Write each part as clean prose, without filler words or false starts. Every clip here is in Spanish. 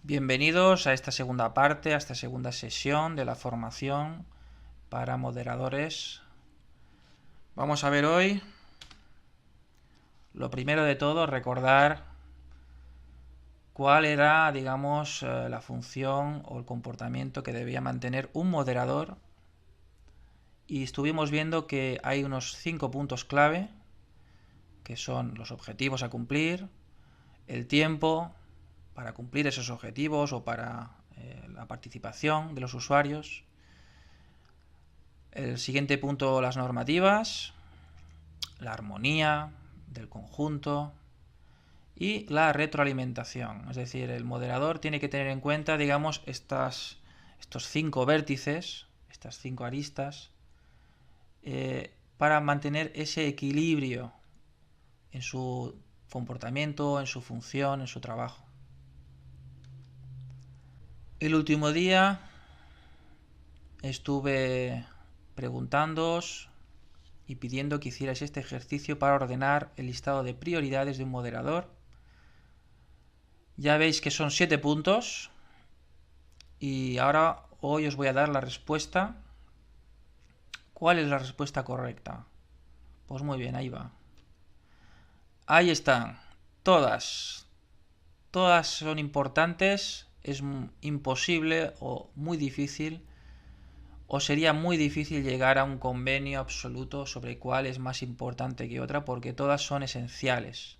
Bienvenidos a esta segunda parte, a esta segunda sesión de la formación para moderadores. Vamos a ver hoy, lo primero de todo, recordar cuál era, digamos, la función o el comportamiento que debía mantener un moderador. Y estuvimos viendo que hay unos 5 puntos clave, que son los objetivos a cumplir, el tiempo para cumplir esos objetivos o para la participación de los usuarios. El siguiente punto, las normativas, la armonía del conjunto y la retroalimentación. Es decir, el moderador tiene que tener en cuenta, digamos, estos 5 vértices, estas 5 aristas, para mantener ese equilibrio en su comportamiento, en su función, en su trabajo. El último día estuve preguntándoos y pidiendo que hicierais este ejercicio para ordenar el listado de prioridades de un moderador. Ya veis que son 7 puntos y ahora hoy os voy a dar la respuesta. ¿Cuál es la respuesta correcta? Pues muy bien, ahí va. Ahí están, todas. Todas son importantes, es imposible o muy difícil o sería muy difícil llegar a un convenio absoluto sobre cuál es más importante que otra porque todas son esenciales.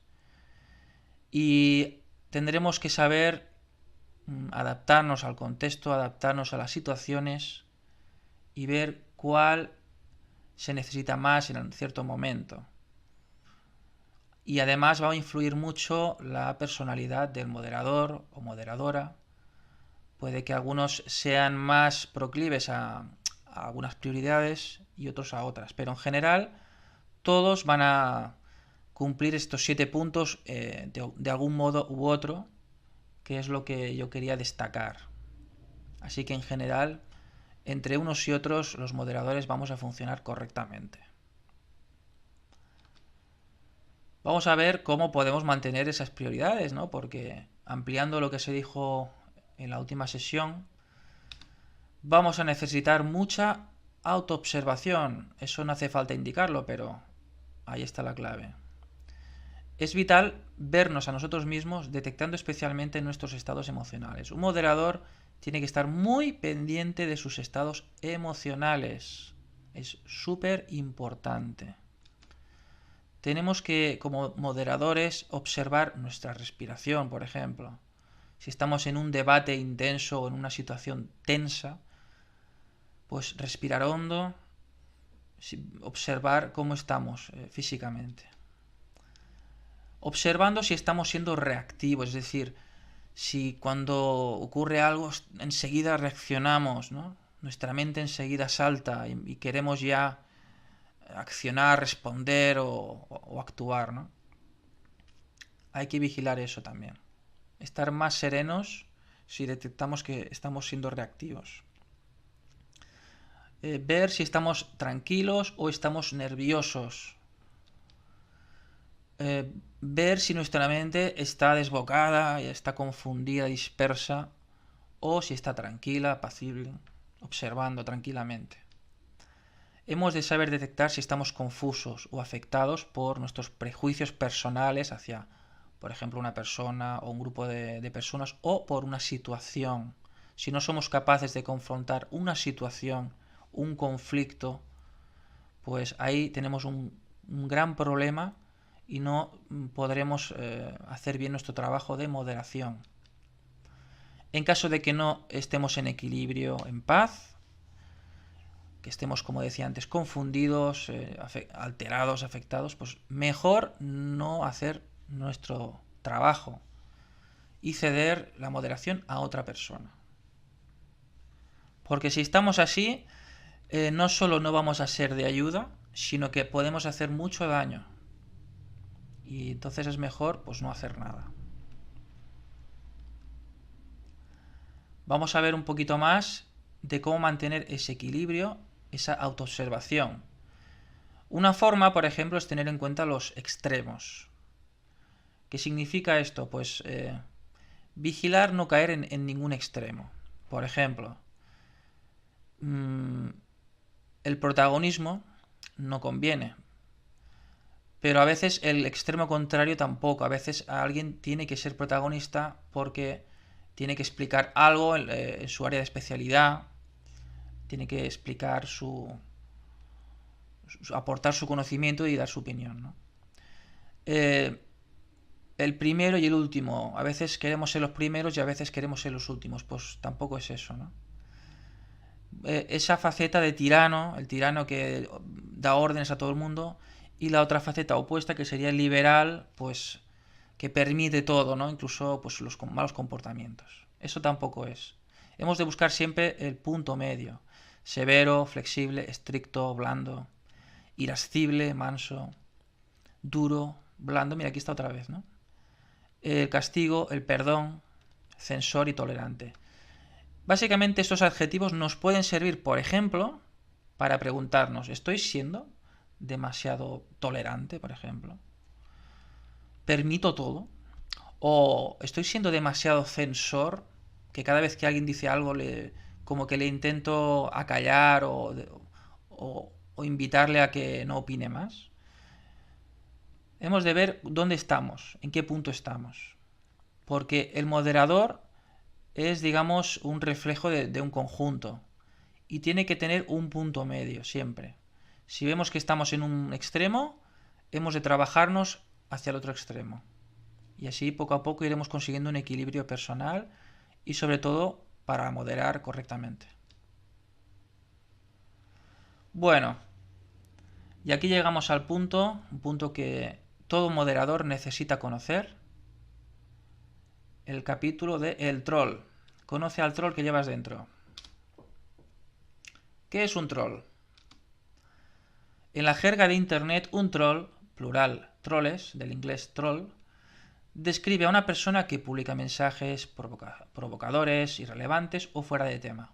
Y tendremos que saber adaptarnos al contexto, adaptarnos a las situaciones y ver cuál se necesita más en cierto momento. Y además va a influir mucho la personalidad del moderador o moderadora. Puede que algunos sean más proclives a algunas prioridades y otros a otras, pero en general todos van a cumplir estos 7 puntos de algún modo u otro, que es lo que yo quería destacar. Así que en general, entre unos y otros, los moderadores vamos a funcionar correctamente. Vamos a ver cómo podemos mantener esas prioridades, ¿no? Porque ampliando lo que se dijo en la última sesión, vamos a necesitar mucha autoobservación. Eso no hace falta indicarlo, pero ahí está la clave. Es vital vernos a nosotros mismos detectando especialmente nuestros estados emocionales. Un moderador tiene que estar muy pendiente de sus estados emocionales. Es súper importante. Tenemos que, como moderadores, observar nuestra respiración, por ejemplo. Si estamos en un debate intenso o en una situación tensa, pues respirar hondo, observar cómo estamos físicamente. Observando si estamos siendo reactivos, es decir, si cuando ocurre algo enseguida reaccionamos, ¿no? Nuestra mente enseguida salta y queremos ya accionar, responder o actuar, ¿no? Hay que vigilar eso también. Estar más serenos si detectamos que estamos siendo reactivos. Ver si estamos tranquilos o estamos nerviosos. Ver si nuestra mente está desbocada, está confundida, dispersa, o si está tranquila, apacible, observando tranquilamente. Hemos de saber detectar si estamos confusos o afectados por nuestros prejuicios personales hacia, por ejemplo, una persona o un grupo de personas o por una situación. Si no somos capaces de confrontar una situación, un conflicto, pues ahí tenemos un gran problema y no podremos hacer bien nuestro trabajo de moderación. En caso de que no estemos en equilibrio, en paz, que estemos, como decía antes, confundidos, alterados, afectados, pues mejor no hacer nuestro trabajo y ceder la moderación a otra persona. Porque si estamos así, no solo no vamos a ser de ayuda, sino que podemos hacer mucho daño. Y entonces es mejor pues no hacer nada. Vamos a ver un poquito más de cómo mantener ese equilibrio, esa autoobservación. Una forma, por ejemplo, es tener en cuenta los extremos. ¿Qué significa esto? Pues Vigilar no caer en ningún extremo. Por ejemplo, el protagonismo no conviene, pero a veces el extremo contrario tampoco. A veces alguien tiene que ser protagonista porque tiene que explicar algo en su área de especialidad, tiene que explicar aportar su conocimiento y dar su opinión, ¿no? El primero y el último. A veces queremos ser los primeros y a veces queremos ser los últimos. Pues tampoco es eso, ¿no? Esa faceta de tirano, el tirano que da órdenes a todo el mundo, y la otra faceta opuesta que sería el liberal, pues que permite todo, ¿no? Incluso pues los malos comportamientos. Eso tampoco es. Hemos de buscar siempre el punto medio. Severo, flexible, estricto, blando, irascible, manso, duro, blando. Mira, aquí está otra vez, ¿no? El castigo, el perdón, censor y tolerante. Básicamente estos adjetivos nos pueden servir, por ejemplo, para preguntarnos, ¿estoy siendo demasiado tolerante, por ejemplo? ¿Permito todo? ¿O estoy siendo demasiado censor, que cada vez que alguien dice algo como que le intento acallar o invitarle a que no opine más? Hemos de ver dónde estamos, en qué punto estamos. Porque el moderador es, digamos, un reflejo de un conjunto y tiene que tener un punto medio siempre. Si vemos que estamos en un extremo, hemos de trabajarnos hacia el otro extremo. Y así poco a poco iremos consiguiendo un equilibrio personal y sobre todo para moderar correctamente. Bueno, y aquí llegamos al punto, un punto que todo moderador necesita conocer, el capítulo de el troll. Conoce al troll que llevas dentro. ¿Qué es un troll? En la jerga de Internet, un troll, plural troles, del inglés troll, describe a una persona que publica mensajes provocadores, irrelevantes o fuera de tema.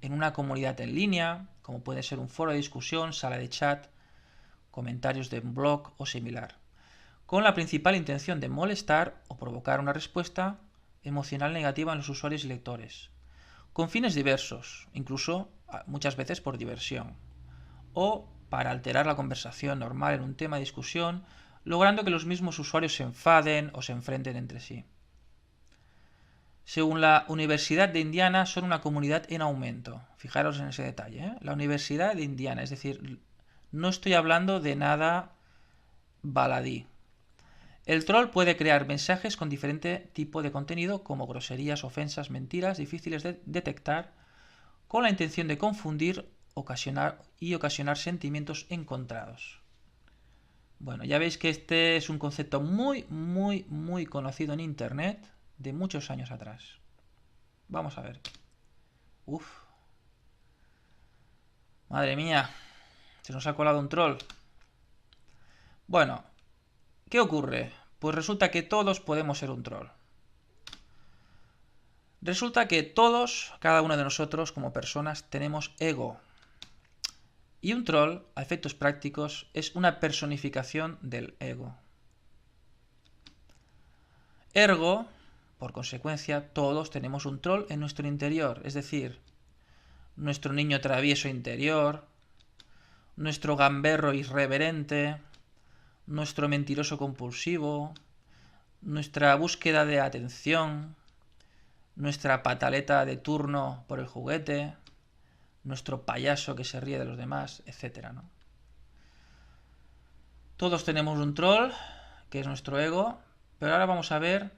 En una comunidad en línea, como puede ser un foro de discusión, sala de chat, comentarios de un blog o similar, con la principal intención de molestar o provocar una respuesta emocional negativa en los usuarios y lectores, con fines diversos, incluso muchas veces por diversión, o para alterar la conversación normal en un tema de discusión, logrando que los mismos usuarios se enfaden o se enfrenten entre sí. Según la Universidad de Indiana, son una comunidad en aumento. Fijaros en ese detalle, ¿eh? La Universidad de Indiana, es decir, no estoy hablando de nada baladí. El troll puede crear mensajes con diferente tipo de contenido, como groserías, ofensas, mentiras, difíciles de detectar, con la intención de confundir ocasionar sentimientos encontrados. Bueno, ya veis que este es un concepto muy conocido en Internet de muchos años atrás. Vamos a ver. Uf. Madre mía. Se nos ha colado un troll. Bueno, ¿qué ocurre? Pues resulta que todos podemos ser un troll. Resulta que todos, cada uno de nosotros como personas, tenemos ego. Y un troll, a efectos prácticos, es una personificación del ego. Ergo, por consecuencia, todos tenemos un troll en nuestro interior, es decir, nuestro niño travieso interior, nuestro gamberro irreverente, nuestro mentiroso compulsivo, nuestra búsqueda de atención, nuestra pataleta de turno por el juguete, nuestro payaso que se ríe de los demás, etc., ¿no? Todos tenemos un troll, que es nuestro ego, pero ahora vamos a ver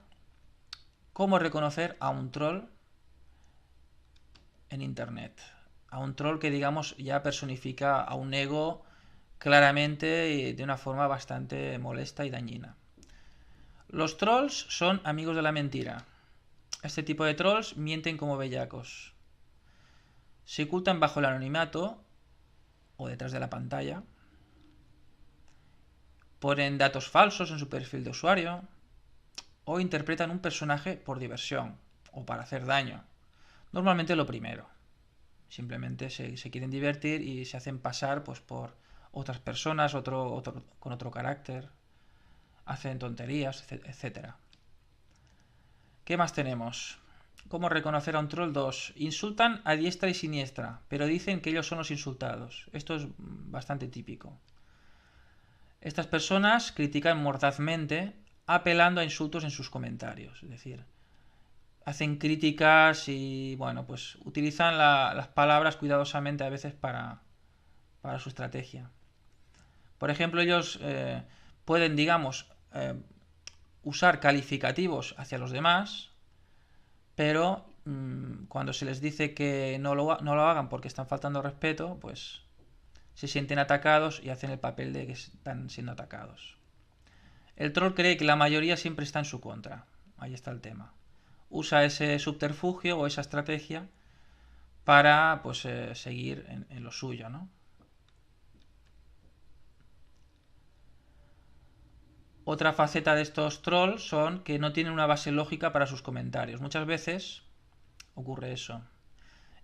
cómo reconocer a un troll en Internet. A un troll que, digamos, ya personifica a un ego claramente y de una forma bastante molesta y dañina. Los trolls son amigos de la mentira. Este tipo de trolls mienten como bellacos. Se ocultan bajo el anonimato o detrás de la pantalla. Ponen datos falsos en su perfil de usuario. O interpretan un personaje por diversión o para hacer daño. Normalmente lo primero. Simplemente se quieren divertir y se hacen pasar pues, por otras personas con otro carácter. Hacen tonterías, etc. ¿Qué más tenemos? ¿Cómo reconocer a un troll? 2. Insultan a diestra y siniestra, pero dicen que ellos son los insultados. Esto es bastante típico. Estas personas critican mordazmente, apelando a insultos en sus comentarios. Es decir, hacen críticas y, bueno, pues utilizan las palabras cuidadosamente a veces para su estrategia. Por ejemplo, ellos pueden, digamos, usar calificativos hacia los demás, pero cuando se les dice que no lo hagan porque están faltando respeto, pues se sienten atacados y hacen el papel de que están siendo atacados. El troll cree que la mayoría siempre está en su contra. Ahí está el tema. Usa ese subterfugio o esa estrategia para pues seguir en lo suyo, ¿no? Otra faceta de estos trolls son que no tienen una base lógica para sus comentarios. Muchas veces ocurre eso.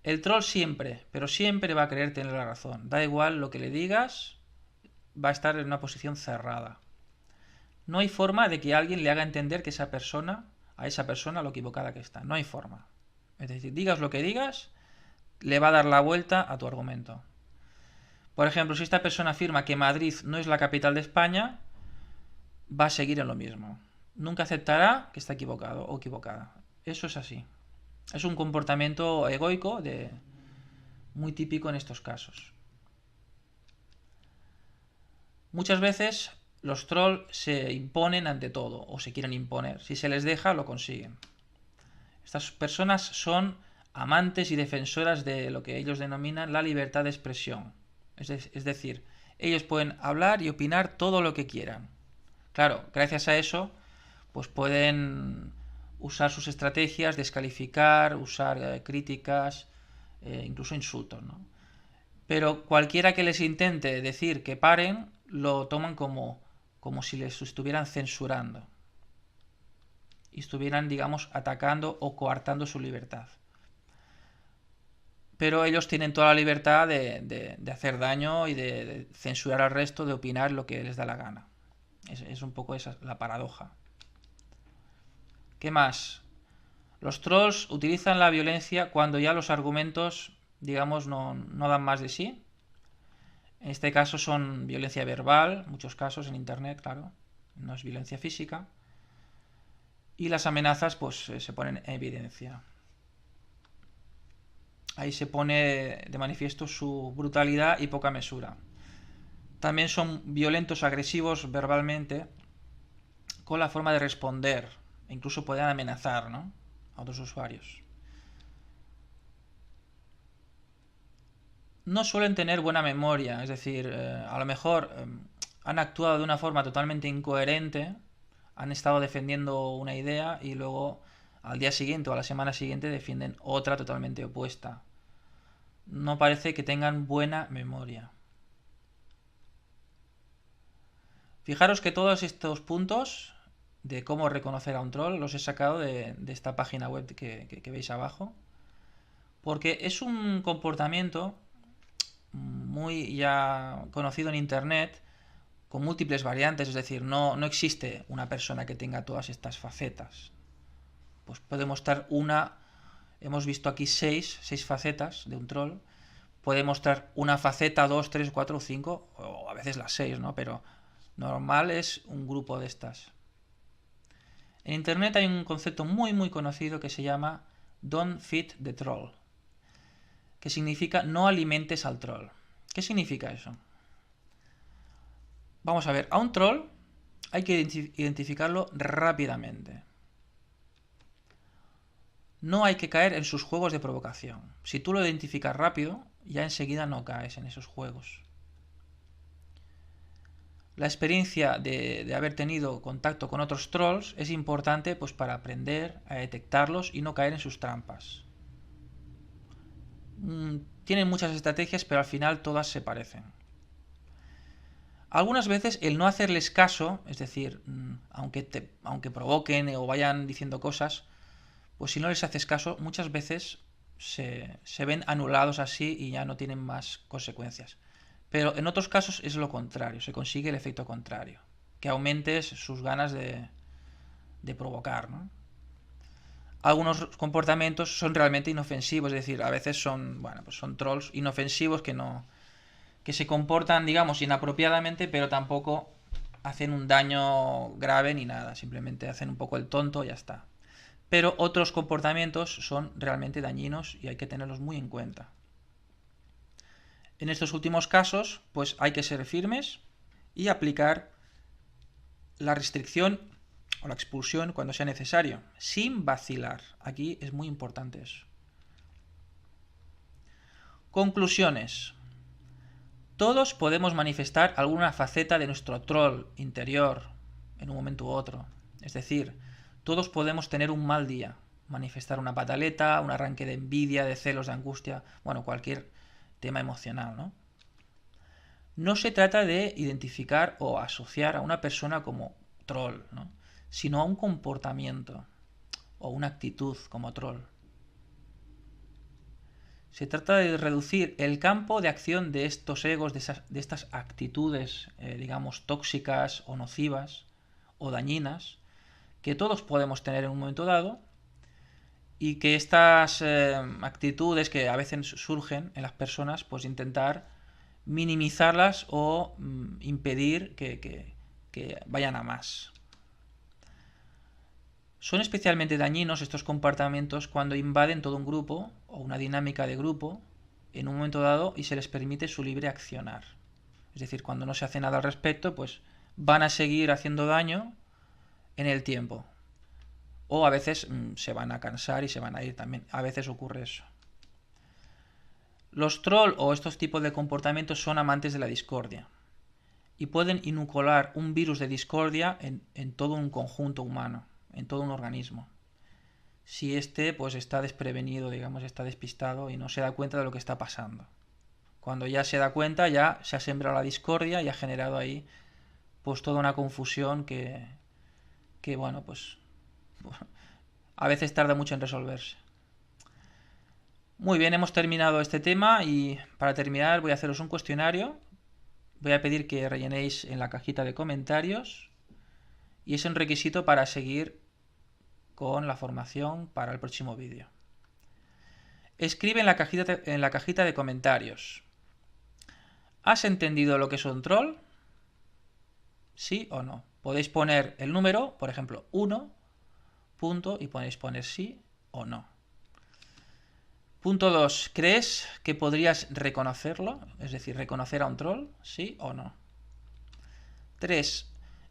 El troll siempre, pero siempre va a creer tener la razón. Da igual lo que le digas, va a estar en una posición cerrada. No hay forma de que alguien le haga entender que a esa persona lo equivocada que está. No hay forma. Es decir, digas lo que digas, le va a dar la vuelta a tu argumento. Por ejemplo, si esta persona afirma que Madrid no es la capital de España, va a seguir en lo mismo. Nunca aceptará que está equivocado o equivocada. Eso es así. Es un comportamiento egoico muy típico en estos casos. Muchas veces los trolls se imponen ante todo o se quieren imponer. Si se les deja, lo consiguen. Estas personas son amantes y defensoras de lo que ellos denominan la libertad de expresión. Es decir, ellos pueden hablar y opinar todo lo que quieran. Claro, gracias a eso, pues pueden usar sus estrategias, descalificar, usar críticas, incluso insultos, ¿no? Pero cualquiera que les intente decir que paren, lo toman como si les estuvieran censurando y estuvieran, digamos, atacando o coartando su libertad. Pero ellos tienen toda la libertad de hacer daño y de censurar al resto, de opinar lo que les da la gana. Es un poco esa la paradoja. ¿Qué más? Los trolls utilizan la violencia cuando ya los argumentos, digamos, no dan más de sí. En este caso son violencia verbal, muchos casos en internet, claro, no es violencia física. Y las amenazas pues se ponen en evidencia. Ahí se pone de manifiesto su brutalidad y poca mesura. También son violentos, agresivos verbalmente, con la forma de responder. E incluso pueden amenazar, ¿no?, a otros usuarios. No suelen tener buena memoria, es decir, a lo mejor han actuado de una forma totalmente incoherente, han estado defendiendo una idea y luego al día siguiente o a la semana siguiente defienden otra totalmente opuesta. No parece que tengan buena memoria. Fijaros que todos estos puntos de cómo reconocer a un troll los he sacado de esta página web que veis abajo, porque es un comportamiento muy ya conocido en internet, con múltiples variantes, es decir, no existe una persona que tenga todas estas facetas. Pues puede mostrar hemos visto aquí seis facetas de un troll, puede mostrar una faceta, 2, 3, 4 o 5, o a veces las 6, ¿no? Pero normal es un grupo de estas. En internet hay un concepto muy conocido que se llama Don't feed the troll, que significa no alimentes al troll. ¿Qué significa eso? Vamos a ver, a un troll hay que identificarlo rápidamente. No hay que caer en sus juegos de provocación. Si tú lo identificas rápido, ya enseguida no caes en esos juegos. La experiencia de haber tenido contacto con otros trolls es importante pues para aprender a detectarlos y no caer en sus trampas. Tienen muchas estrategias, pero al final todas se parecen. Algunas veces el no hacerles caso, es decir, aunque provoquen o vayan diciendo cosas, pues si no les haces caso, muchas veces se ven anulados así y ya no tienen más consecuencias. Pero en otros casos es lo contrario, se consigue el efecto contrario, que aumentes sus ganas de provocar, ¿no? algunos comportamientos son realmente inofensivos, es decir, a veces son, bueno, pues son trolls inofensivos que se comportan, digamos, inapropiadamente, pero tampoco hacen un daño grave ni nada, simplemente hacen un poco el tonto y ya está. Pero otros comportamientos son realmente dañinos y hay que tenerlos muy en cuenta. En estos últimos casos, pues hay que ser firmes y aplicar la restricción o la expulsión cuando sea necesario, sin vacilar. Aquí es muy importante eso. Conclusiones. Todos podemos manifestar alguna faceta de nuestro troll interior en un momento u otro. Es decir, todos podemos tener un mal día, manifestar una pataleta, un arranque de envidia, de celos, de angustia, bueno, cualquier tema emocional, ¿no? No se trata de identificar o asociar a una persona como troll, ¿no? Sino a un comportamiento o una actitud como troll. Se trata de reducir el campo de acción de estos egos, de estas actitudes, digamos, tóxicas o nocivas o dañinas, que todos podemos tener en un momento dado, y que estas actitudes que a veces surgen en las personas, pues intentar minimizarlas o impedir que vayan a más. Son especialmente dañinos estos comportamientos cuando invaden todo un grupo o una dinámica de grupo en un momento dado y se les permite su libre accionar. Es decir, cuando no se hace nada al respecto, pues van a seguir haciendo daño en el tiempo. O a veces se van a cansar y se van a ir también. A veces ocurre eso. Los troll o estos tipos de comportamientos son amantes de la discordia y pueden inocular un virus de discordia en todo un conjunto humano, en todo un organismo. Si este pues está desprevenido, digamos, está despistado y no se da cuenta de lo que está pasando. Cuando ya se da cuenta, ya se ha sembrado la discordia y ha generado ahí pues toda una confusión que bueno, pues a veces tarda mucho en resolverse. Muy bien, hemos terminado este tema y para terminar voy a haceros un cuestionario. Voy a pedir que rellenéis en la cajita de comentarios y es un requisito para seguir con la formación para el próximo vídeo. Escribe en la cajita de comentarios. ¿Has entendido lo que es un troll? ¿Sí o no? Podéis poner el número, por ejemplo, 1, punto, y podéis poner sí o no. Punto 2. ¿Crees que podrías reconocerlo? Es decir, reconocer a un troll, ¿sí o no? 3.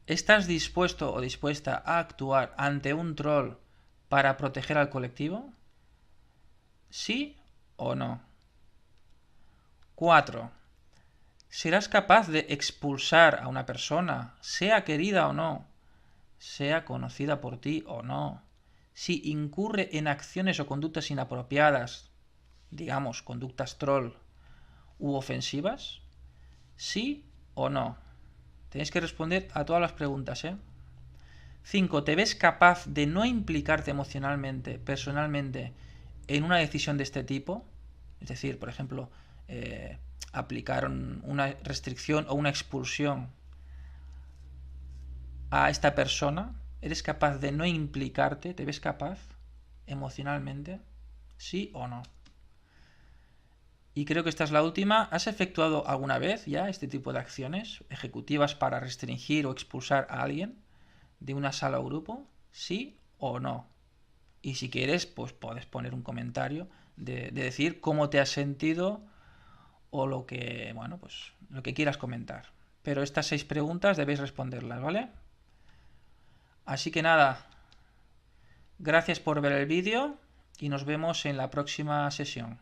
¿Estás dispuesto o dispuesta a actuar ante un troll para proteger al colectivo? ¿Sí o no? 4. ¿Serás capaz de expulsar a una persona, sea querida o no, sea conocida por ti o no, si incurre en acciones o conductas inapropiadas, digamos, conductas troll u ofensivas? ¿Sí o no? Tenéis que responder a todas las preguntas, ¿eh? 5. ¿Te ves capaz de no implicarte emocionalmente, personalmente, en una decisión de este tipo? Es decir, por ejemplo, aplicar una restricción o una expulsión a esta persona. ¿Eres capaz de no implicarte? ¿Te ves capaz emocionalmente? ¿Sí o no? Y creo que esta es la última. ¿Has efectuado alguna vez ya este tipo de acciones ejecutivas para restringir o expulsar a alguien de una sala o grupo? ¿Sí o no? Y si quieres, pues puedes poner un comentario de decir cómo te has sentido o lo que, bueno, pues lo que quieras comentar. Pero estas 6 preguntas debéis responderlas, ¿vale? Así que nada, gracias por ver el vídeo y nos vemos en la próxima sesión.